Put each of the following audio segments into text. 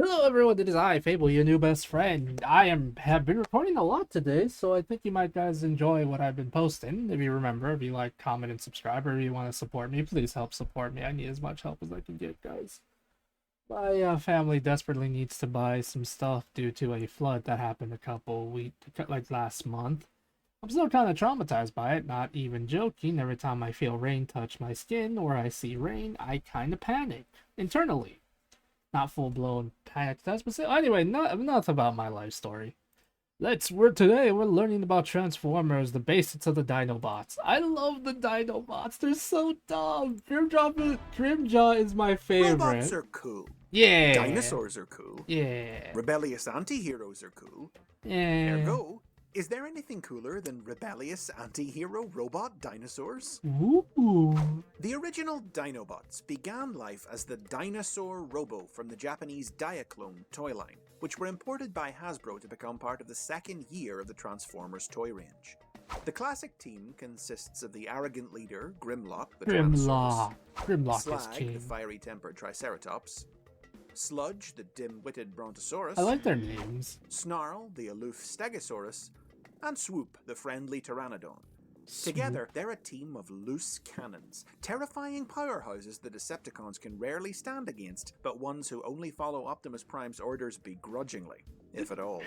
Hello everyone, it is I, Fable, your new best friend. Have been recording a lot today, so I think you might guys enjoy what I've been posting. If you remember, if you like, comment, and subscribe, or if you want to support me, please help support me. I need as much help as I can get, guys. My family desperately needs to buy some stuff due to a flood that happened a couple weeks, like last month. I'm still kind of traumatized by it, not even joking. Every time I feel rain touch my skin or I see rain, I kind of panic internally. Not full blown panic attacks, but still, anyway, not enough about my life story. We're learning about Transformers, the basics of the Dinobots. I love the Dinobots. They're so dumb. Grimjaw is my Robots favorite. are cool. Yeah. Dinosaurs are cool. Yeah. Rebellious anti-heroes are cool. Yeah. Ergo, is there anything cooler than rebellious anti-hero robot dinosaurs? Ooh. The original Dinobots began life as the Dinosaur Robo from the Japanese Diaclone toy line, which were imported by Hasbro to become part of the second year of the Transformers toy range. The classic team consists of the arrogant leader, Grimlock the Tyrannosaurus, Grimlock is Slag the king. fiery-tempered Triceratops, Sludge the dim-witted I Brontosaurus, like their names. Snarl the aloof Stegosaurus, and Swoop the friendly Pteranodon. Swoop. Together, they're a team of loose cannons, terrifying powerhouses the Decepticons can rarely stand against, but ones who only follow Optimus Prime's orders begrudgingly, if at all.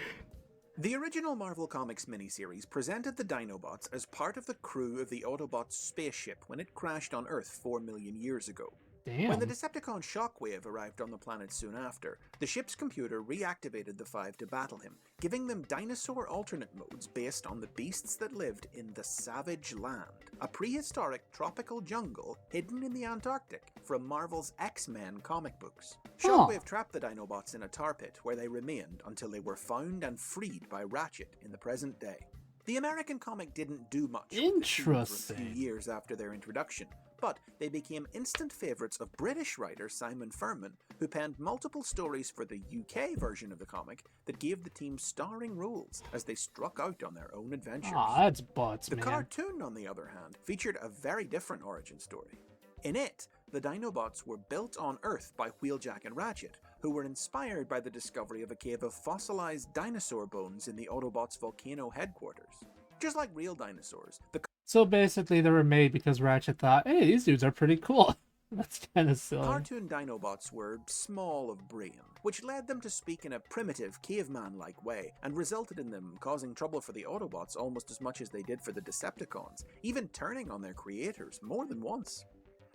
The original Marvel Comics miniseries presented the Dinobots as part of the crew of the Autobots spaceship when it crashed on Earth 4 million years ago. Damn. When the Decepticon Shockwave arrived on the planet soon after, the ship's computer reactivated the Five to battle him, giving them dinosaur alternate modes based on the beasts that lived in the Savage Land, a prehistoric tropical jungle hidden in the Antarctic from Marvel's X-Men comic books. Shockwave trapped the Dinobots in a tar pit where they remained until they were found and freed by Ratchet in the present day. The American comic didn't do much for a few years after their introduction, but they became instant favourites of British writer Simon Furman, who penned multiple stories for the UK version of the comic that gave the team starring roles as they struck out on their own adventures. That's butts, The man. cartoon, on the other hand, featured a very different origin story. In it, the Dinobots were built on Earth by Wheeljack and Ratchet, who were inspired by the discovery of a cave of fossilized dinosaur bones in the Autobots' volcano headquarters. Just like real dinosaurs, So basically, they were made because Ratchet thought, hey, these dudes are pretty cool. That's kind of silly. Cartoon Dinobots were small of brain, which led them to speak in a primitive, caveman-like way, and resulted in them causing trouble for the Autobots almost as much as they did for the Decepticons, even turning on their creators more than once.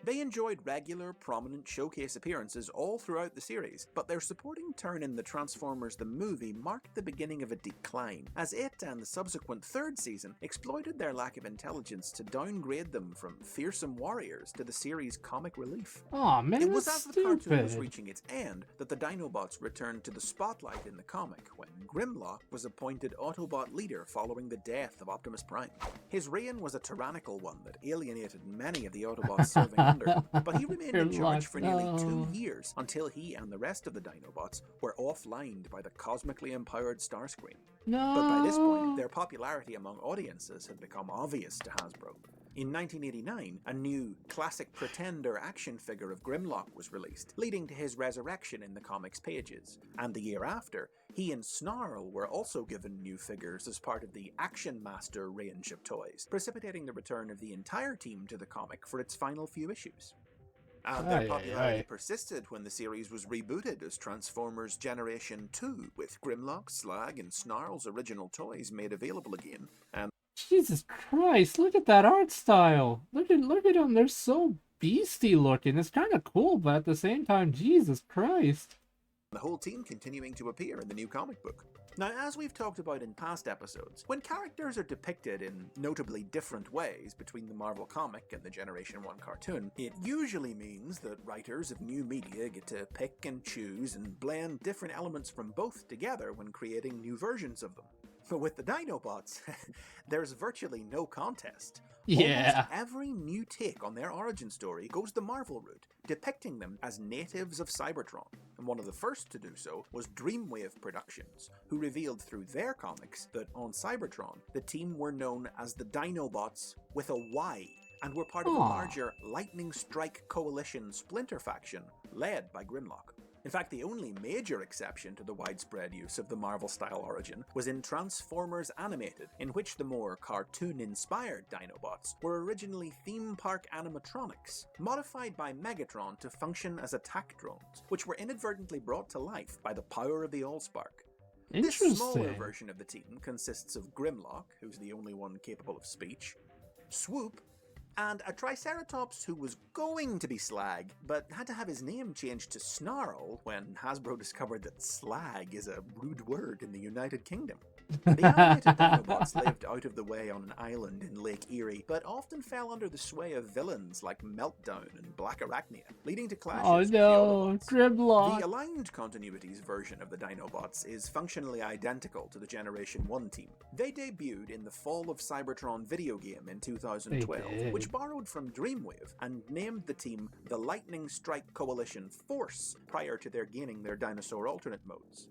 They enjoyed regular, prominent showcase appearances all throughout the series, but their supporting turn in the Transformers the movie marked the beginning of a decline, as it and the subsequent third season exploited their lack of intelligence to downgrade them from fearsome warriors to the series' comic relief. Aw, man, It was that's as the cartoon was stupid. reaching its end that the Dinobots returned to the spotlight in the comic when Grimlock was appointed Autobot leader following the death of Optimus Prime. His reign was a tyrannical one that alienated many of the Autobots serving under him, but he remained in charge for nearly 2 years until he and the rest of the Dinobots were offlined by the cosmically empowered Starscream. No. But by this point, their popularity among audiences had become obvious to Hasbro. In 1989, a new classic Pretender action figure of Grimlock was released, leading to his resurrection in the comics pages. And the year after, he and Snarl were also given new figures as part of the Action Master range of toys, precipitating the return of the entire team to the comic for its final few issues. And their popularity persisted when the series was rebooted as Transformers Generation 2, with Grimlock, Slag, and Snarl's original toys made available again, and Jesus Christ, look at that art style. Look at them. They're so beastie looking. It's kind of cool, but at the same time, Jesus Christ. the whole team continuing to appear in the new comic book. Now, as we've talked about in past episodes, when characters are depicted in notably different ways between the Marvel comic and the Generation 1 cartoon, it usually means that writers of new media get to pick and choose and blend different elements from both together when creating new versions of them. But with the Dinobots, there's virtually no contest. Yeah. Almost every new take on their origin story goes the Marvel route, depicting them as natives of Cybertron. And one of the first to do so was Dreamwave Productions, who revealed through their comics that on Cybertron, the team were known as the Dinobots with a Y, and were part of the larger Lightning Strike Coalition splinter faction led by Grimlock. In fact, the only major exception to the widespread use of the Marvel-style origin was in Transformers Animated, in which the more cartoon-inspired Dinobots were originally theme park animatronics, modified by Megatron to function as attack drones, which were inadvertently brought to life by the power of the Allspark. This smaller version of the team consists of Grimlock, who's the only one capable of speech, Swoop, and a Triceratops who was going to be Slag, but had to have his name changed to Snarl when Hasbro discovered that slag is a rude word in the United Kingdom. The animated Dinobots lived out of the way on an island in Lake Erie, but often fell under the sway of villains like Meltdown and Black Arachnia, leading to clashes with the Autobots. Grimlock! The Aligned Continuities version of the Dinobots is functionally identical to the Generation 1 team. They debuted in the Fall of Cybertron video game in 2012, which borrowed from Dreamwave and named the team the Lightning Strike Coalition Force prior to their gaining their dinosaur alternate modes.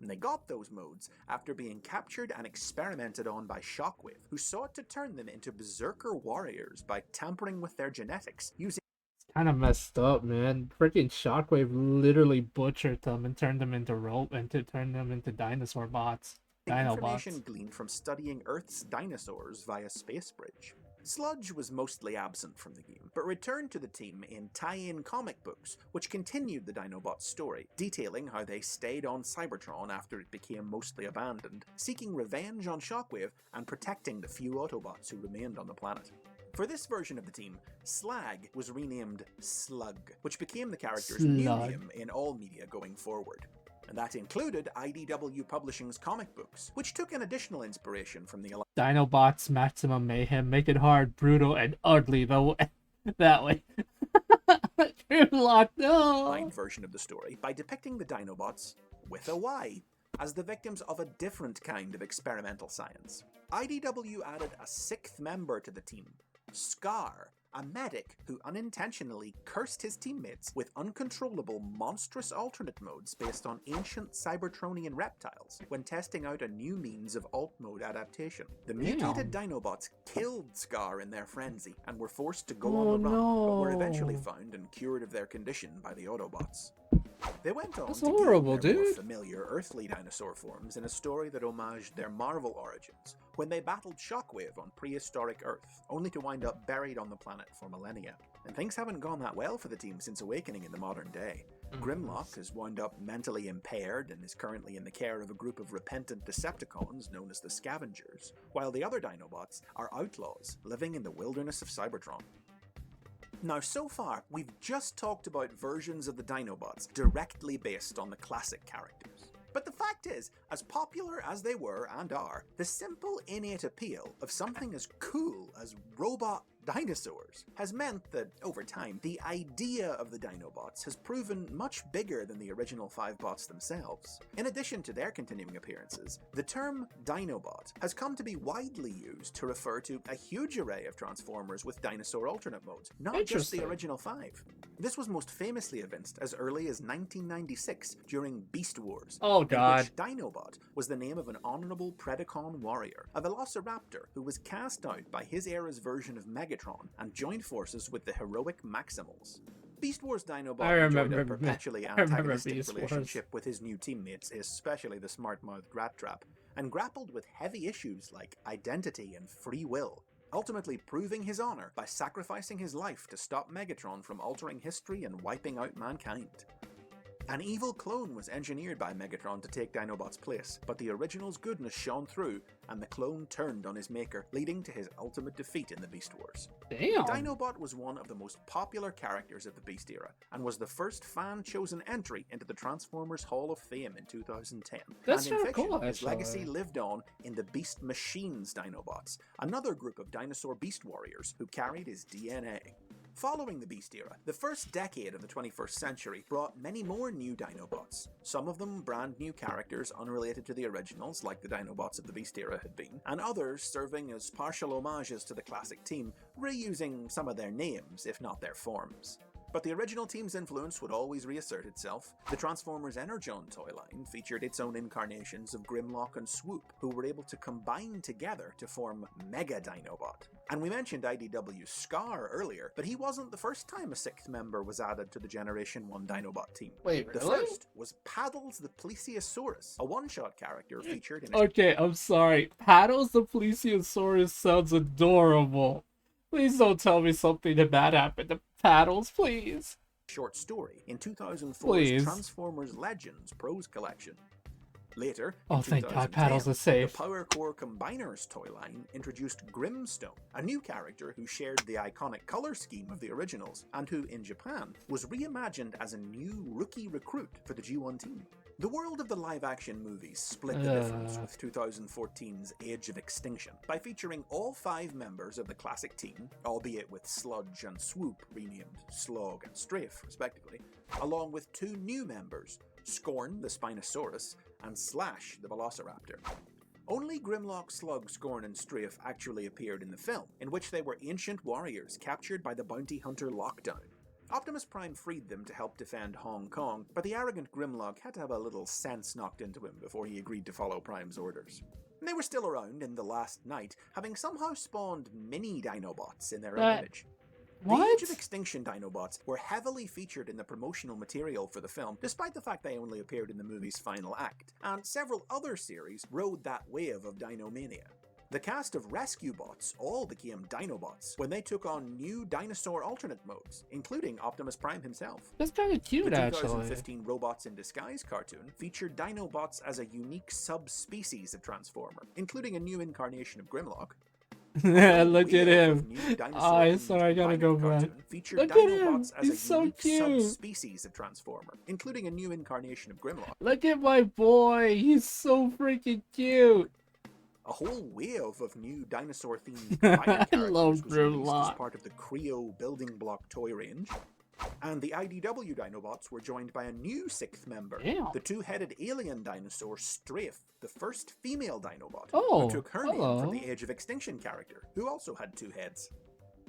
And they got those modes after being captured and experimented on by Shockwave, who sought to turn them into berserker warriors by tampering with their genetics using... It's kind of messed up, man. Freaking Shockwave literally butchered them and turned them into turned them into dinosaur bots. information gleaned from studying Earth's dinosaurs via Space Bridge. Sludge was mostly absent from the game, but returned to the team in tie-in comic books, which continued the Dinobots' story, detailing how they stayed on Cybertron after it became mostly abandoned, seeking revenge on Shockwave and protecting the few Autobots who remained on the planet. For this version of the team, Slag was renamed Slug, which became the character's new name in all media going forward. And that included IDW Publishing's comic books, which took an additional inspiration from the Dinobots Maximum Mayhem. Make it hard, brutal, and ugly that way. Grimlock, no! version of the story by depicting the Dinobots, with a Y, as the victims of a different kind of experimental science. IDW added a sixth member to the team, Scar, a medic who unintentionally cursed his teammates with uncontrollable monstrous alternate modes based on ancient Cybertronian reptiles when testing out a new means of alt mode adaptation. The mutated Dinobots killed Scar in their frenzy and were forced to go on the run, but were eventually found and cured of their condition by the Autobots. They went on to gain their more familiar earthly dinosaur forms in a story that homaged their Marvel origins, when they battled Shockwave on prehistoric Earth, only to wind up buried on the planet for millennia. And things haven't gone that well for the team since awakening in the modern day. Grimlock has wound up mentally impaired and is currently in the care of a group of repentant Decepticons known as the Scavengers, while the other Dinobots are outlaws living in the wilderness of Cybertron. Now, so far, we've just talked about versions of the Dinobots directly based on the classic characters. But the fact is, as popular as they were and are, the simple innate appeal of something as cool as robot dinosaurs has meant that, over time, the idea of the Dinobots has proven much bigger than the original 5 bots themselves. In addition to their continuing appearances, the term Dinobot has come to be widely used to refer to a huge array of Transformers with dinosaur alternate modes, not just the original 5. This was most famously evinced as early as 1996 during Beast Wars, in which Dinobot was the name of an honorable Predacon warrior, a velociraptor who was cast out by his era's version of Megatron and joined forces with the heroic Maximals. Beast Wars Dinobot enjoyed a perpetually antagonistic relationship with his new teammates, especially the smart-mouthed Rat Trap, and grappled with heavy issues like identity and free will, ultimately proving his honor by sacrificing his life to stop Megatron from altering history and wiping out mankind. An evil clone was engineered by Megatron to take Dinobot's place, but the original's goodness shone through, and the clone turned on his maker, leading to his ultimate defeat in the Beast Wars. Dinobot was one of the most popular characters of the Beast era, and was the first fan-chosen entry into the Transformers Hall of Fame in 2010. And in fiction, his legacy lived on in the Beast Machines Dinobots, another group of dinosaur beast warriors who carried his DNA. Following the Beast era, the first decade of the 21st century brought many more new Dinobots, some of them brand new characters unrelated to the originals like the Dinobots of the Beast era had been, and others serving as partial homages to the classic team, reusing some of their names if not their forms. But the original team's influence would always reassert itself. The Transformers Energon toy line featured its own incarnations of Grimlock and Swoop, who were able to combine together to form Mega Dinobot. And we mentioned IDW's Scar earlier, but he wasn't the first time a sixth member was added to the Generation 1 Dinobot team. Wait, really? The first was Paddles the Plesiosaurus, a one-shot character featured in... Okay, I'm sorry. Paddles the Plesiosaurus sounds adorable. Please don't tell me something bad happened to Paddles, please. Short story in 2004's Please. Transformers Legends Prose Collection. Later, Oh, in thank God, 2010, Paddles is safe. the Power Core Combiners toy line introduced Grimstone, a new character who shared the iconic color scheme of the originals, and who, in Japan, was reimagined as a new rookie recruit for the G1 team. The world of the live-action movies split the difference with 2014's Age of Extinction by featuring all 5 members of the classic team, albeit with Sludge and Swoop renamed Slog and Strafe, respectively, along with 2 new members, Scorn the Spinosaurus and Slash the Velociraptor. Only Grimlock, Slug, Scorn and Strafe actually appeared in the film, in which they were ancient warriors captured by the bounty hunter Lockdown. Optimus Prime freed them to help defend Hong Kong, but the arrogant Grimlock had to have a little sense knocked into him before he agreed to follow Prime's orders. They were still around in The Last Night, having somehow spawned mini Dinobots in their own image. The Age of Extinction Dinobots were heavily featured in the promotional material for the film, despite the fact they only appeared in the movie's final act, and several other series rode that wave of Dinomania. The cast of Rescue Bots all became Dinobots when they took on new dinosaur alternate modes, including Optimus Prime himself. That's kind of cute, the actually. 2015 Robots in Disguise cartoon featured Dinobots as a unique subspecies of Transformer, including a new incarnation of Grimlock. Look at him. Oh, sorry, I gotta go back. Look at him. He's so cute. Subspecies of Transformer, including a new incarnation of Grimlock. Look at my boy. He's so freaking cute. A whole wave of new dinosaur-themed characters was released as part of the Creo building block toy range. And the IDW Dinobots were joined by a new 6th member, the 2-headed alien dinosaur Strafe, the first female Dinobot, who took her name from the Age of Extinction character, who also had 2 heads.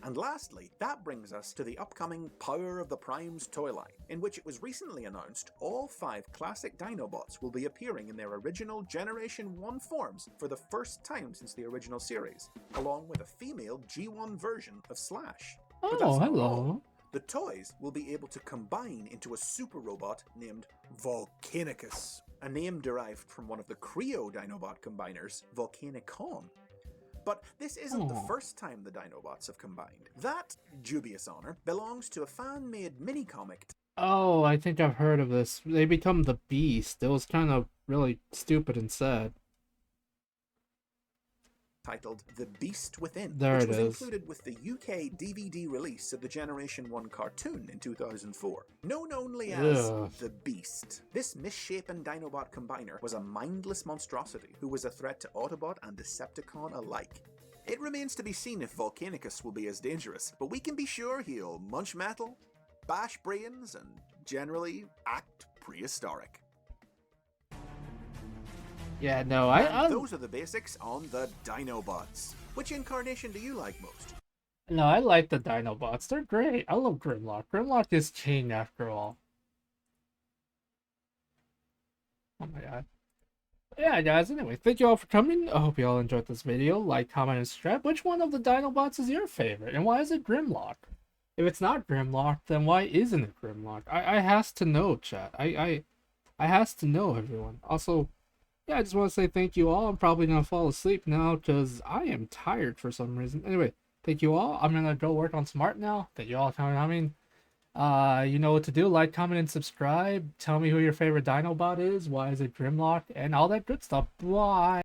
And lastly, that brings us to the upcoming Power of the Primes toy line, in which it was recently announced all 5 classic Dinobots will be appearing in their original Generation 1 forms for the first time since the original series, along with a female G1 version of Slash. But that's not all. The toys will be able to combine into a super robot named Volcanicus, a name derived from one of the Creo Dinobot combiners, Volcanicon. But this isn't the first time the Dinobots have combined. That dubious honor belongs to a fan-made mini-comic. Oh, I think I've heard of this. They become the Beast. It was kind of really stupid and sad. Titled The Beast Within, there which it was is. included with the UK DVD release of the Generation 1 cartoon in 2004. Known only as The Beast, this misshapen Dinobot combiner was a mindless monstrosity who was a threat to Autobot and Decepticon alike. It remains to be seen if Volcanicus will be as dangerous, but we can be sure he'll munch metal, bash brains, and generally act prehistoric. Yeah, no, those are the basics on the Dinobots. Which incarnation do you like most? No, I like the Dinobots. They're great. I love Grimlock. Grimlock is king after all. Oh my god. Yeah, guys, anyway, thank you all for coming. I hope you all enjoyed this video. Like, comment, and subscribe. Which one of the Dinobots is your favorite? And why is it Grimlock? If it's not Grimlock, then why isn't it Grimlock? I has to know, chat. I has to know, everyone. Also, yeah, I just want to say thank you all. I'm probably going to fall asleep now because I am tired for some reason. Anyway, thank you all. I'm going to go work on Smart now. Thank you all for coming. You know what to do. Like, comment, and subscribe. Tell me who your favorite Dinobot is. Why is it Grimlock? And all that good stuff. Bye.